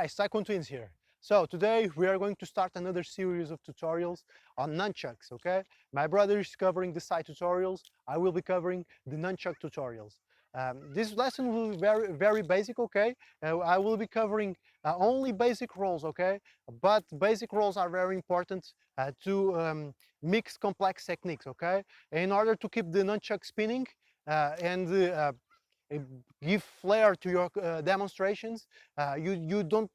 guys, Taekwondo Twins here. So today we are going to start another series of tutorials on nunchucks, okay? My brother is covering the side tutorials. I will be covering the nunchuck tutorials. This lesson will be very basic, okay? I will be covering only basic rolls, okay? But basic rolls are very important to mix complex techniques, okay? In order to keep the nunchuck spinning and uh, give flair to your demonstrations. You don't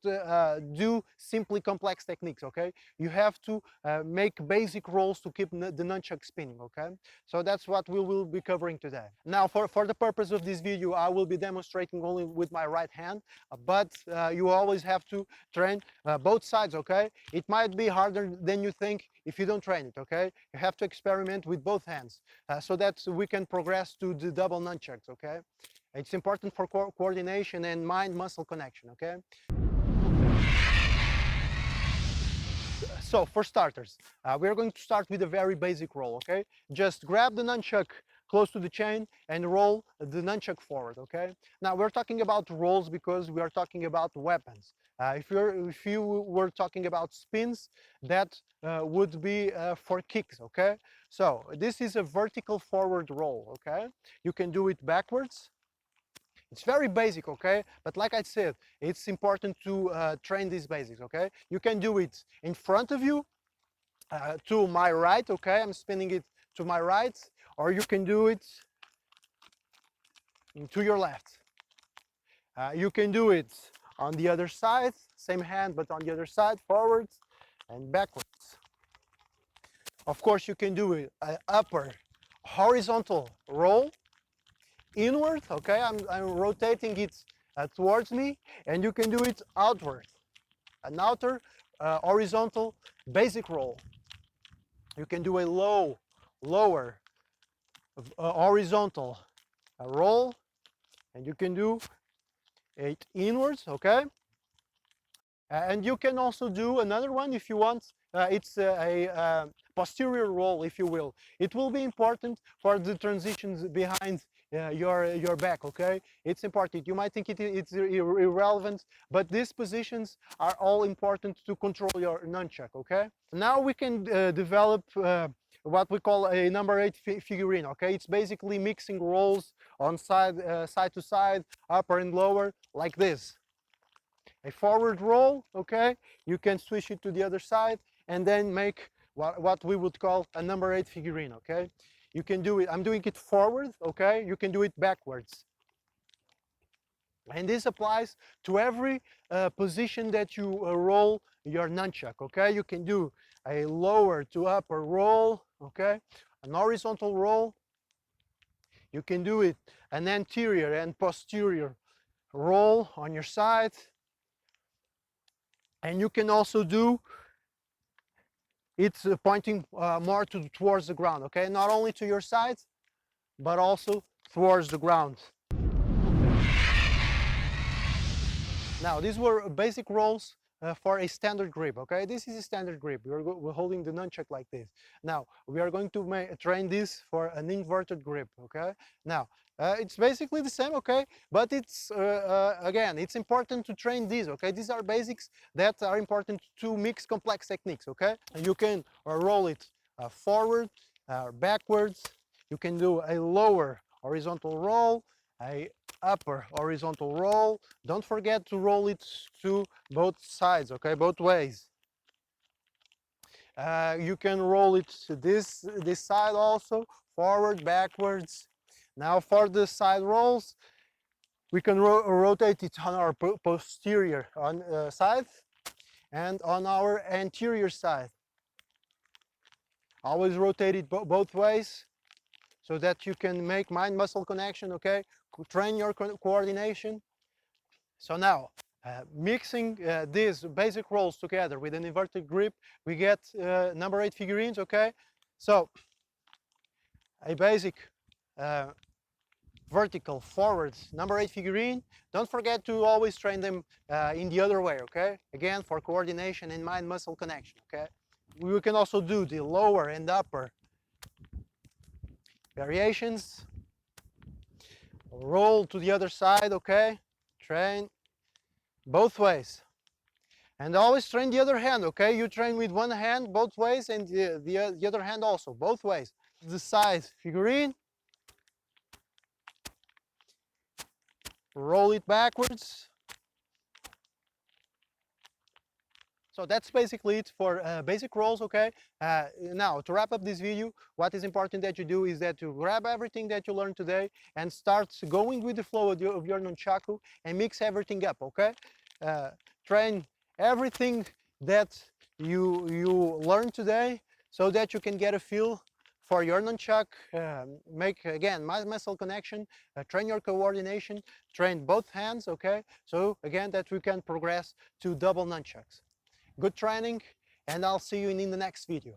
do simply complex techniques, okay? You have to make basic rolls to keep the nunchuck spinning, okay? So that's what we will be covering today. Now, for the purpose of this video, I will be demonstrating only with my right hand, but you always have to train both sides, okay? It might be harder than you think if you don't train it, okay? You have to experiment with both hands so that we can progress to the double nunchucks, okay? It's important for coordination and mind-muscle connection, okay? So, for starters, we're going to start with a very basic roll, okay? Just grab the nunchuck close to the chain and roll the nunchuck forward, okay? Now, we're talking about rolls because we are talking about weapons. If you were talking about spins, that would be for kicks, okay? So, this is a vertical forward roll, okay? You can do it backwards. It's very basic, okay? But like I said, it's important to train these basics, okay? You can do it in front of you, to my right, okay? I'm spinning it to my right, or you can do it to your left. You can do it on the other side, same hand, but on the other side, forwards and backwards. Of course, you can do it upper horizontal roll, inward, okay? I'm rotating it towards me, and you can do it outward, an outer horizontal basic roll. You can do a lower horizontal roll, and you can do it inwards, okay? And you can also do another one if you want. It's a posterior roll, if you will. It will be important for the transitions behind your back, okay? It's important. You might think it's irrelevant, but these positions are all important to control your nunchuck, okay? Now we can develop what we call a number 8 figurine, okay? It's basically mixing rolls on side to side, upper and lower, like this. A forward roll, okay? You can switch it to the other side and then make what we would call a number 8 figurine, okay? You can do it, I'm doing it forward, okay? You can do it backwards. And this applies to every position that you roll your nunchuck, okay? You can do a lower to upper roll, okay? An horizontal roll. You can do it an anterior and posterior roll on your side. And you can also do it's pointing more towards the ground, okay? Not only to your side, but also towards the ground. Now, these were basic rolls for a standard grip, okay? This is a standard grip. We're holding the nunchuck like this. Now, we are going to train this for an inverted grip, okay? Now, it's basically the same, okay? But it's, again, it's important to train these, okay? These are basics that are important to mix complex techniques, okay? You can roll it forward, backwards. You can do a lower horizontal roll, a upper horizontal roll. Don't forget to roll it to both sides, okay? Both ways. You can roll it to this side also, forward, backwards. Now for the side rolls, we can rotate it on our posterior side and on our anterior side. Always rotate it both ways so that you can make mind-muscle connection, okay? Train your coordination. So now, mixing these basic rolls together with an inverted grip, we get number 8 figurines, okay? So, a basic vertical forward number 8 figurine. Don't forget to always train them in the other way, okay? Again, for coordination and mind-muscle connection, okay? We can also do the lower and upper variations. Roll to the other side, okay? Train both ways. And always train the other hand, okay? You train with one hand both ways and the other hand also, both ways. The side figurine, roll it backwards. So that's basically it for basic rolls, okay? Now, to wrap up this video, what is important that you do is that you grab everything that you learned today and start going with the flow of your nunchaku and mix everything up, okay? Uh, Train everything that you learned today so that you can get a feel for your nunchuck, make again muscle connection, train your coordination, train both hands, okay? So again, that we can progress to double nunchucks. Good training, and I'll see you in the next video.